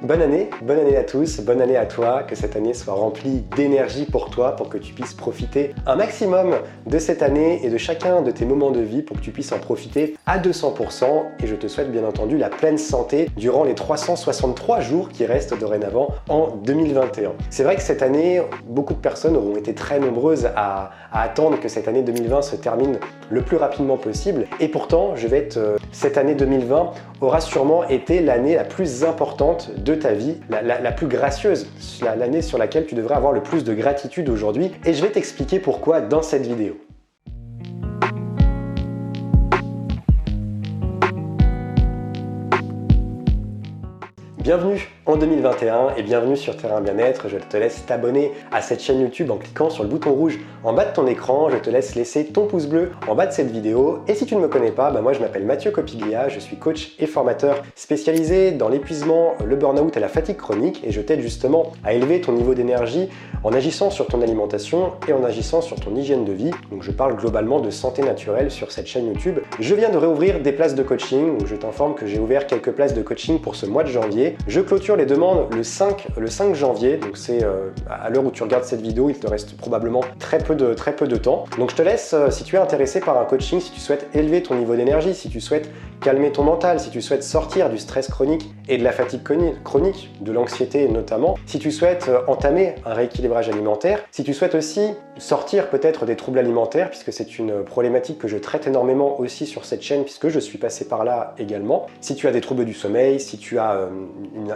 Bonne année à tous, bonne année à toi, que cette année soit remplie d'énergie pour toi, pour que tu puisses profiter un maximum de cette année et de chacun de tes moments de vie pour que tu puisses en profiter à 200% et je te souhaite bien entendu la pleine santé durant les 363 jours qui restent dorénavant en 2021. C'est vrai que cette année, beaucoup de personnes auront été très nombreuses à attendre que cette année 2020 se termine le plus rapidement possible et pourtant, cette année 2020 aura sûrement été l'année la plus importante de ta vie, la plus gracieuse, l'année sur laquelle tu devrais avoir le plus de gratitude aujourd'hui et je vais t'expliquer pourquoi dans cette vidéo. Bienvenue en 2021 et bienvenue sur Terrain Bien-être. Je te laisse t'abonner à cette chaîne YouTube en cliquant sur le bouton rouge en bas de ton écran. Je te laisse laisser ton pouce bleu en bas de cette vidéo. Et si tu ne me connais pas, moi je m'appelle Mathieu Copiglia, je suis coach et formateur spécialisé dans l'épuisement, le burn-out et la fatigue chronique et je t'aide justement à élever ton niveau d'énergie en agissant sur ton alimentation et en agissant sur ton hygiène de vie. Donc je parle globalement de santé naturelle sur cette chaîne YouTube. Je viens de réouvrir des places de coaching, où je t'informe que j'ai ouvert quelques places de coaching pour ce mois de janvier. Je clôture les demandes le 5 janvier, donc c'est à l'heure où tu regardes cette vidéo, il te reste probablement très peu de temps. Donc je te laisse, si tu es intéressé par un coaching, si tu souhaites élever ton niveau d'énergie, si tu souhaites calmer ton mental, si tu souhaites sortir du stress chronique et de la fatigue chronique, de l'anxiété notamment, si tu souhaites entamer un rééquilibrage alimentaire, si tu souhaites aussi sortir peut-être des troubles alimentaires, puisque c'est une problématique que je traite énormément aussi sur cette chaîne, puisque je suis passé par là également, si tu as des troubles du sommeil, si tu as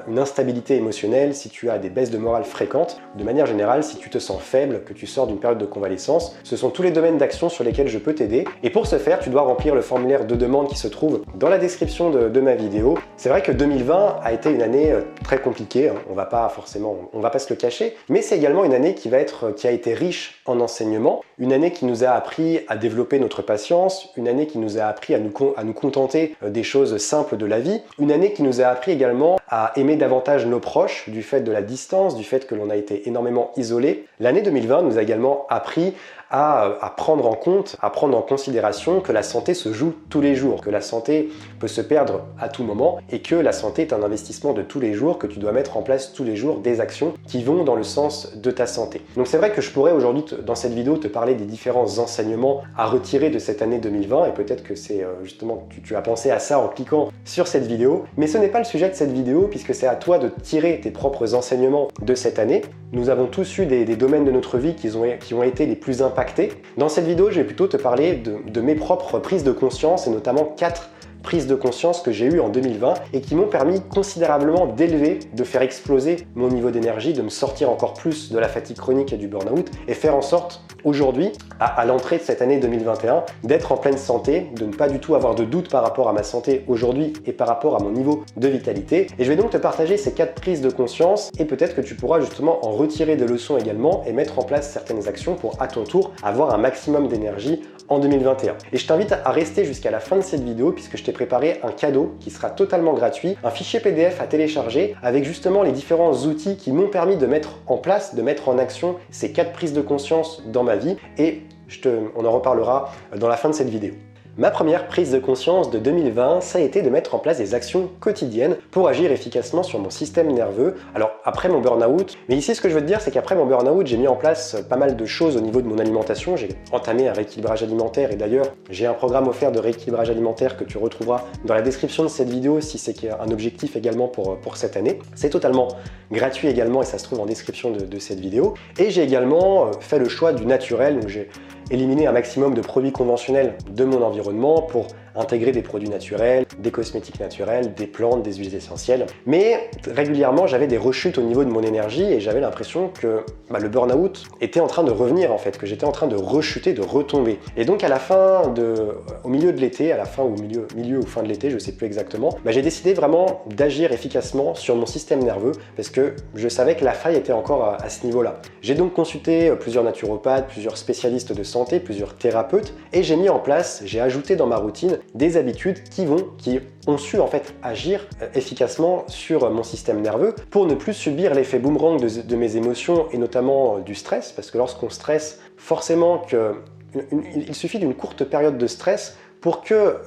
une instabilité émotionnelle, si tu as des baisses de morale fréquentes, de manière générale, si tu te sens faible, que tu sors d'une période de convalescence, ce sont tous les domaines d'action sur lesquels je peux t'aider. Et pour ce faire, tu dois remplir le formulaire de demande qui se trouve dans la description de ma vidéo. C'est vrai que 2020 a été une année très compliquée, on va pas se le cacher, mais c'est également une année qui a été riche en enseignements, une année qui nous a appris à développer notre patience, une année qui nous a appris à nous contenter des choses simples de la vie, une année qui nous a appris également à aimer davantage nos proches du fait de la distance, du fait que l'on a été énormément isolé. L'année 2020 nous a également appris à prendre en compte, à prendre en considération que la santé se joue tous les jours, que la santé peut se perdre à tout moment et que la santé est un investissement de tous les jours, que tu dois mettre en place tous les jours des actions qui vont dans le sens de ta santé. Donc c'est vrai que je pourrais aujourd'hui dans cette vidéo te parler des différents enseignements à retirer de cette année 2020 et peut-être que c'est justement tu as pensé à ça en cliquant sur cette vidéo, mais ce n'est pas le sujet de cette vidéo puisque c'est à toi de tirer tes propres enseignements de cette année. Nous avons tous eu des domaines de notre vie qui ont été les plus impactés. Dans cette vidéo, je vais plutôt te parler de mes propres prises de conscience et notamment 4 prises de conscience que j'ai eues en 2020 et qui m'ont permis considérablement d'élever, de faire exploser mon niveau d'énergie, de me sortir encore plus de la fatigue chronique et du burn-out et faire en sorte aujourd'hui, à l'entrée de cette année 2021, d'être en pleine santé, de ne pas du tout avoir de doute par rapport à ma santé aujourd'hui et par rapport à mon niveau de vitalité. Et je vais donc te partager ces 4 prises de conscience et peut-être que tu pourras justement en retirer des leçons également et mettre en place certaines actions pour à ton tour avoir un maximum d'énergie en 2021. Et je t'invite à rester jusqu'à la fin de cette vidéo puisque je t'ai préparé un cadeau qui sera totalement gratuit, un fichier PDF à télécharger avec justement les différents outils qui m'ont permis de mettre en place, de mettre en action ces 4 prises de conscience dans ma vie et on en reparlera dans la fin de cette vidéo. Ma première prise de conscience de 2020, ça a été de mettre en place des actions quotidiennes pour agir efficacement sur mon système nerveux. Alors après mon burn-out, mais ici ce que je veux te dire c'est qu'après mon burn-out, j'ai mis en place pas mal de choses au niveau de mon alimentation. J'ai entamé un rééquilibrage alimentaire et d'ailleurs j'ai un programme offert de rééquilibrage alimentaire que tu retrouveras dans la description de cette vidéo si c'est un objectif également pour cette année. C'est totalement gratuit également et ça se trouve en description de cette vidéo. Et j'ai également fait le choix du naturel, donc j'ai éliminé un maximum de produits conventionnels de mon environnement pour intégrer des produits naturels, des cosmétiques naturels, des plantes, des huiles essentielles. Mais régulièrement, j'avais des rechutes au niveau de mon énergie et j'avais l'impression que le burn-out était en train de revenir en fait, que j'étais en train de rechuter, de retomber. Et donc au milieu de l'été, à la fin ou milieu ou fin de l'été, je sais plus exactement, j'ai décidé vraiment d'agir efficacement sur mon système nerveux parce que je savais que la faille était encore à ce niveau-là. J'ai donc consulté plusieurs naturopathes, plusieurs spécialistes de santé, plusieurs thérapeutes et j'ai ajouté dans ma routine des habitudes qui ont su en fait agir efficacement sur mon système nerveux pour ne plus subir l'effet boomerang de mes émotions et notamment du stress parce que lorsqu'on stresse, forcément il suffit d'une courte période de stress pour que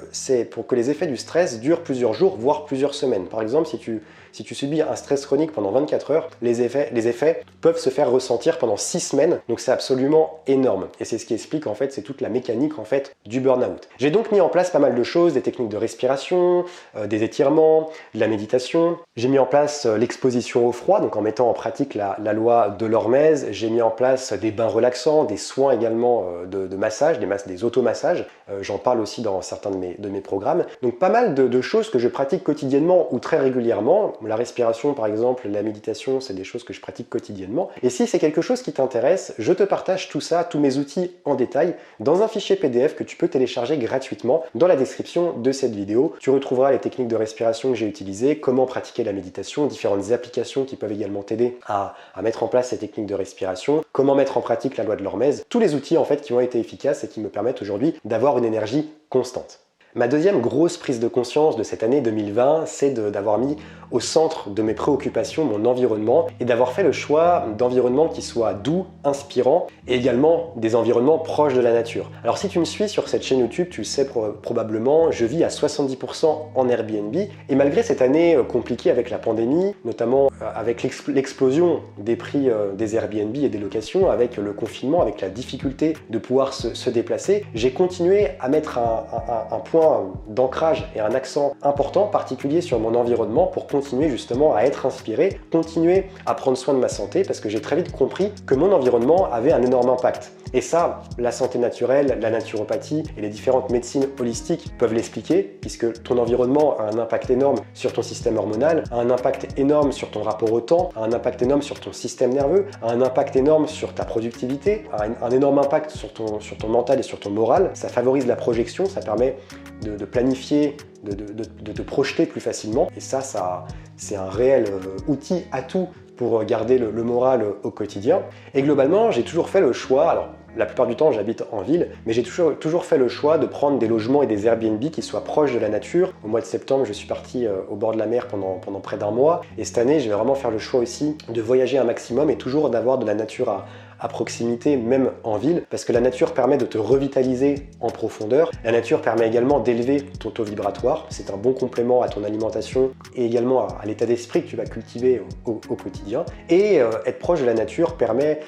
les effets du stress durent plusieurs jours, voire plusieurs semaines. Par exemple, si tu subis un stress chronique pendant 24 heures, les effets peuvent se faire ressentir pendant 6 semaines, donc c'est absolument énorme. Et c'est ce qui explique en fait, c'est toute la mécanique en fait du burn-out. J'ai donc mis en place pas mal de choses, des techniques de respiration, des étirements, de la méditation. J'ai mis en place l'exposition au froid, donc en mettant en pratique la loi de l'hormèse. J'ai mis en place des bains relaxants, des soins également de massage, des automassages. J'en parle aussi dans certains de mes programmes. Donc pas mal de choses que je pratique quotidiennement ou très régulièrement. La respiration par exemple, la méditation, c'est des choses que je pratique quotidiennement. Et si c'est quelque chose qui t'intéresse, je te partage tout ça, tous mes outils en détail, dans un fichier PDF que tu peux télécharger gratuitement dans la description de cette vidéo. Tu retrouveras les techniques de respiration que j'ai utilisées, comment pratiquer la méditation, différentes applications qui peuvent également t'aider à mettre en place ces techniques de respiration, comment mettre en pratique la loi de l'hormèse, tous les outils en fait qui ont été efficaces et qui me permettent aujourd'hui d'avoir une énergie constante. Ma deuxième grosse prise de conscience de cette année 2020, c'est d'avoir mis au centre de mes préoccupations mon environnement et d'avoir fait le choix d'environnements qui soient doux, inspirants et également des environnements proches de la nature. Alors si tu me suis sur cette chaîne YouTube, tu le sais probablement, je vis à 70% en Airbnb et malgré cette année compliquée avec la pandémie, notamment avec l'explosion des prix des Airbnb et des locations, avec le confinement, avec la difficulté de pouvoir se déplacer, j'ai continué à mettre un point d'ancrage et un accent important, particulier sur mon environnement pour continuer justement à être inspiré, continuer à prendre soin de ma santé parce que j'ai très vite compris que mon environnement avait un énorme impact. Et ça, la santé naturelle, la naturopathie et les différentes médecines holistiques peuvent l'expliquer puisque ton environnement a un impact énorme sur ton système hormonal, a un impact énorme sur ton rapport au temps, a un impact énorme sur ton système nerveux, a un impact énorme sur ta productivité, a un énorme impact sur ton mental et sur ton moral. Ça favorise la projection, ça permet de planifier, de te projeter plus facilement. Et ça c'est un réel outil, atout pour garder le moral au quotidien. Et globalement, j'ai toujours fait le choix, alors la plupart du temps j'habite en ville, mais j'ai toujours fait le choix de prendre des logements et des Airbnb qui soient proches de la nature. Au mois de septembre, je suis parti au bord de la mer pendant près d'un mois. Et cette année, je vais vraiment faire le choix aussi de voyager un maximum et toujours d'avoir de la nature à proximité, même en ville, parce que la nature permet de te revitaliser en profondeur. La nature permet également d'élever ton taux vibratoire. C'est un bon complément à ton alimentation et également à l'état d'esprit que tu vas cultiver au quotidien. Et être proche de la nature permet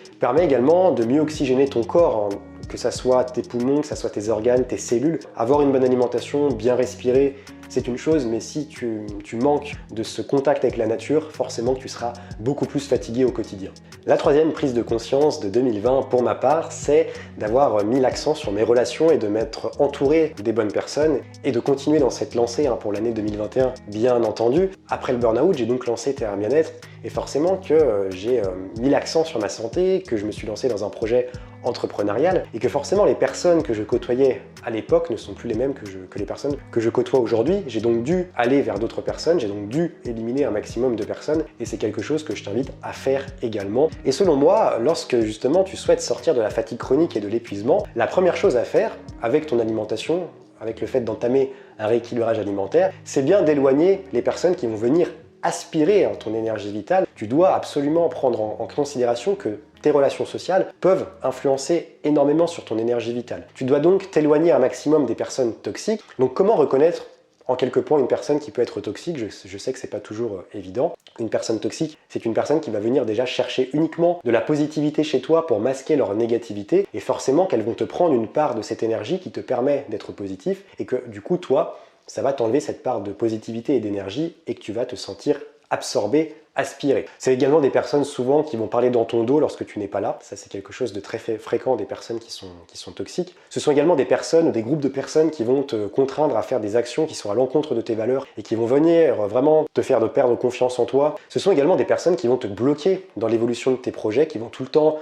également de mieux oxygéner ton corps, hein, que ça soit tes poumons, que ça soit tes organes, tes cellules. Avoir une bonne alimentation, bien respirer, c'est une chose, mais si tu manques de ce contact avec la nature, forcément que tu seras beaucoup plus fatigué au quotidien. La troisième prise de conscience de 2020 pour ma part, c'est d'avoir mis l'accent sur mes relations et de m'être entouré des bonnes personnes et de continuer dans cette lancée pour l'année 2021, bien entendu. Après le burn-out, j'ai donc lancé Terrain Bien-être et forcément que j'ai mis l'accent sur ma santé, que je me suis lancé dans un projet entrepreneurial et que forcément les personnes que je côtoyais à l'époque ne sont plus les mêmes que les personnes que je côtoie aujourd'hui. J'ai donc dû aller vers d'autres personnes, j'ai donc dû éliminer un maximum de personnes et c'est quelque chose que je t'invite à faire également. Et selon moi, lorsque justement tu souhaites sortir de la fatigue chronique et de l'épuisement, la première chose à faire avec ton alimentation, avec le fait d'entamer un rééquilibrage alimentaire, c'est bien d'éloigner les personnes qui vont venir aspirer ton énergie vitale. Tu dois absolument prendre en considération que tes relations sociales peuvent influencer énormément sur ton énergie vitale. Tu dois donc t'éloigner un maximum des personnes toxiques. Donc comment reconnaître en quelques points une personne qui peut être toxique? Je sais que c'est pas toujours évident. Une personne toxique, c'est une personne qui va venir déjà chercher uniquement de la positivité chez toi pour masquer leur négativité et forcément qu'elles vont te prendre une part de cette énergie qui te permet d'être positif et que du coup toi, ça va t'enlever cette part de positivité et d'énergie et que tu vas te sentir absorbé, aspiré. C'est également des personnes souvent qui vont parler dans ton dos lorsque tu n'es pas là. Ça, c'est quelque chose de très fréquent des personnes qui sont toxiques. Ce sont également des personnes ou des groupes de personnes qui vont te contraindre à faire des actions qui sont à l'encontre de tes valeurs et qui vont venir vraiment te faire perdre confiance en toi. Ce sont également des personnes qui vont te bloquer dans l'évolution de tes projets, qui vont tout le temps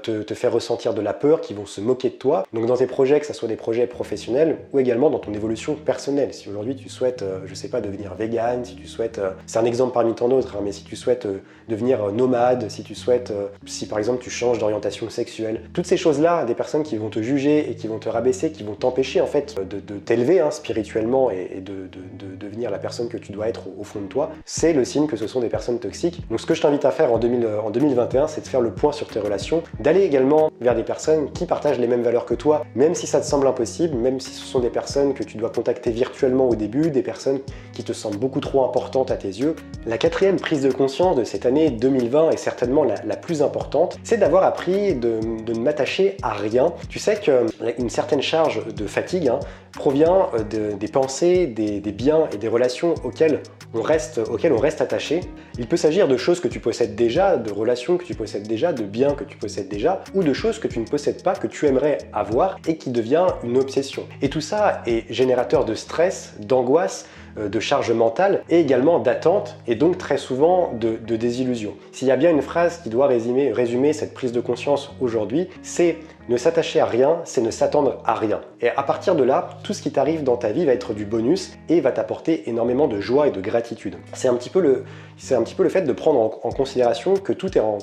te faire ressentir de la peur, qui vont se moquer de toi. Donc dans tes projets, que ce soit des projets professionnels ou également dans ton évolution personnelle. Si aujourd'hui tu souhaites, je sais pas, devenir vegan, si tu souhaites, c'est un exemple parmi tant d'autres, mais si tu souhaites devenir nomade, si tu souhaites, si par exemple tu changes d'orientation sexuelle, toutes ces choses-là, des personnes qui vont te juger et qui vont te rabaisser, qui vont t'empêcher en fait de t'élever spirituellement et de devenir la personne que tu dois être au fond de toi, c'est le signe que ce sont des personnes toxiques. Donc ce que je t'invite à faire en 2021, c'est de faire le point sur tes relations, d'aller également vers des personnes qui partagent les mêmes valeurs que toi, même si ça te semble impossible, même si ce sont des personnes que tu dois contacter virtuellement au début, des personnes qui te semblent beaucoup trop importantes à tes yeux. La quatrième prise de conscience de cette année 2020 est certainement la plus importante, c'est d'avoir appris de ne m'attacher à rien. Tu sais qu'une certaine charge de fatigue provient des pensées, des biens et des relations auxquelles on reste attaché. Il peut s'agir de choses que tu possèdes déjà, de relations que tu possèdes déjà, de biens que tu possèdes déjà, ou de choses que tu ne possèdes pas, que tu aimerais avoir et qui devient une obsession. Et tout ça est générateur de stress, d'angoisse, de charge mentale et également d'attente et donc très souvent de désillusion. S'il y a bien une phrase qui doit résumer cette prise de conscience aujourd'hui, c'est ne s'attacher à rien, c'est ne s'attendre à rien. Et à partir de là, tout ce qui t'arrive dans ta vie va être du bonus et va t'apporter énormément de joie et de gratitude. C'est un petit peu le fait de prendre en considération que tout est en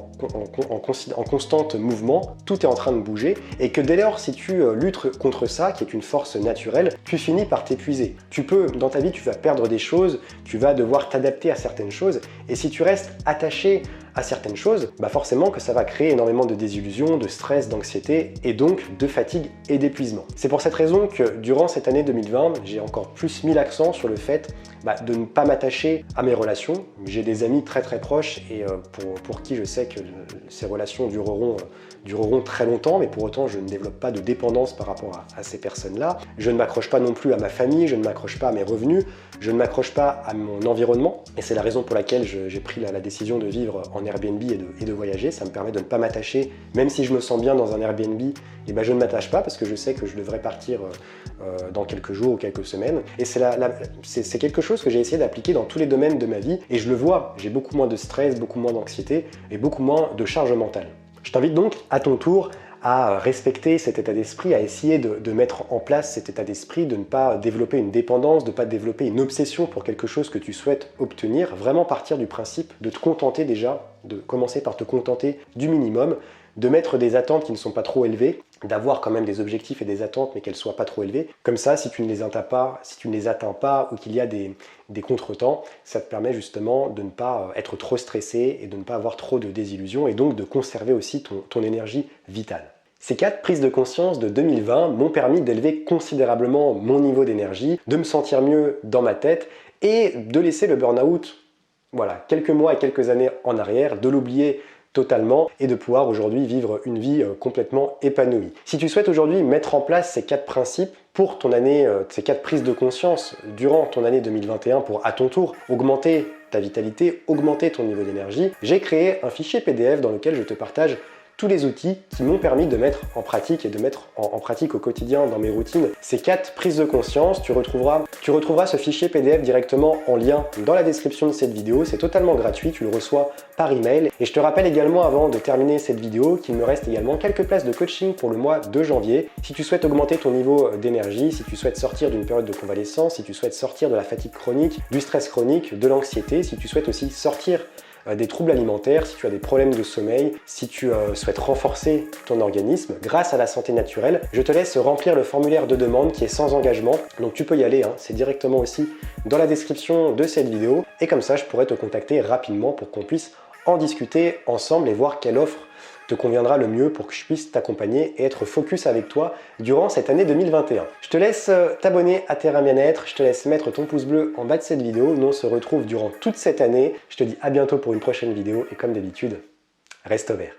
constant mouvement, tout est en train de bouger et que dès lors, si tu luttes contre ça, qui est une force naturelle, tu finis par t'épuiser. Dans ta vie, tu vas perdre des choses, tu vas devoir t'adapter à certaines choses et si tu restes attaché à certaines choses, forcément que ça va créer énormément de désillusion, de stress, d'anxiété et donc de fatigue et d'épuisement. C'est pour cette raison que durant cette année 2020, j'ai encore plus mis l'accent sur le fait de ne pas m'attacher à mes relations. J'ai des amis très proches et pour qui je sais que ces relations dureront très longtemps, mais pour autant je ne développe pas de dépendance par rapport à ces personnes-là. Je ne m'accroche pas non plus à ma famille, je ne m'accroche pas à mes revenus, je ne m'accroche pas à mon environnement et c'est la raison pour laquelle j'ai pris la décision de vivre en Airbnb et de voyager. Ça me permet de ne pas m'attacher, même si je me sens bien dans un Airbnb, je ne m'attache pas parce que je sais que je devrais partir dans quelques jours ou quelques semaines. Et c'est quelque chose que j'ai essayé d'appliquer dans tous les domaines de ma vie et je le vois, j'ai beaucoup moins de stress, beaucoup moins d'anxiété et beaucoup moins de charge mentale. Je t'invite donc à ton tour à respecter cet état d'esprit, à essayer de mettre en place cet état d'esprit, de ne pas développer une dépendance, de ne pas développer une obsession pour quelque chose que tu souhaites obtenir, vraiment partir du principe de te contenter déjà, de commencer par te contenter du minimum, de mettre des attentes qui ne sont pas trop élevées, d'avoir quand même des objectifs et des attentes mais qu'elles ne soient pas trop élevées. Comme ça, si tu ne les atteins pas ou qu'il y a des contretemps, ça te permet justement de ne pas être trop stressé et de ne pas avoir trop de désillusions et donc de conserver aussi ton énergie vitale. Ces 4 prises de conscience de 2020 m'ont permis d'élever considérablement mon niveau d'énergie, de me sentir mieux dans ma tête et de laisser le burn-out, quelques mois et quelques années en arrière, de l'oublier totalement et de pouvoir aujourd'hui vivre une vie complètement épanouie. Si tu souhaites aujourd'hui mettre en place ces 4 principes pour ton année, ces 4 prises de conscience durant ton année 2021 pour à ton tour augmenter ta vitalité, augmenter ton niveau d'énergie, j'ai créé un fichier PDF dans lequel je te partage tous les outils qui m'ont permis de mettre en pratique et de mettre en pratique au quotidien dans mes routines ces 4 prises de conscience. Tu retrouveras ce fichier PDF directement en lien dans la description de cette vidéo. C'est totalement gratuit, tu le reçois par email. Et je te rappelle également avant de terminer cette vidéo qu'il me reste également quelques places de coaching pour le mois de janvier. Si tu souhaites augmenter ton niveau d'énergie, si tu souhaites sortir d'une période de convalescence, si tu souhaites sortir de la fatigue chronique, du stress chronique, de l'anxiété, si tu souhaites aussi sortir des troubles alimentaires, si tu as des problèmes de sommeil, si tu souhaites renforcer ton organisme grâce à la santé naturelle, je te laisse remplir le formulaire de demande qui est sans engagement. Donc tu peux y aller, c'est directement aussi dans la description de cette vidéo. Et comme ça, je pourrais te contacter rapidement pour qu'on puisse en discuter ensemble et voir quelle offre te conviendra le mieux pour que je puisse t'accompagner et être focus avec toi durant cette année 2021. Je te laisse t'abonner à Terrain Bien-être, je te laisse mettre ton pouce bleu en bas de cette vidéo. Nous on se retrouve durant toute cette année. Je te dis à bientôt pour une prochaine vidéo et comme d'habitude, reste vert.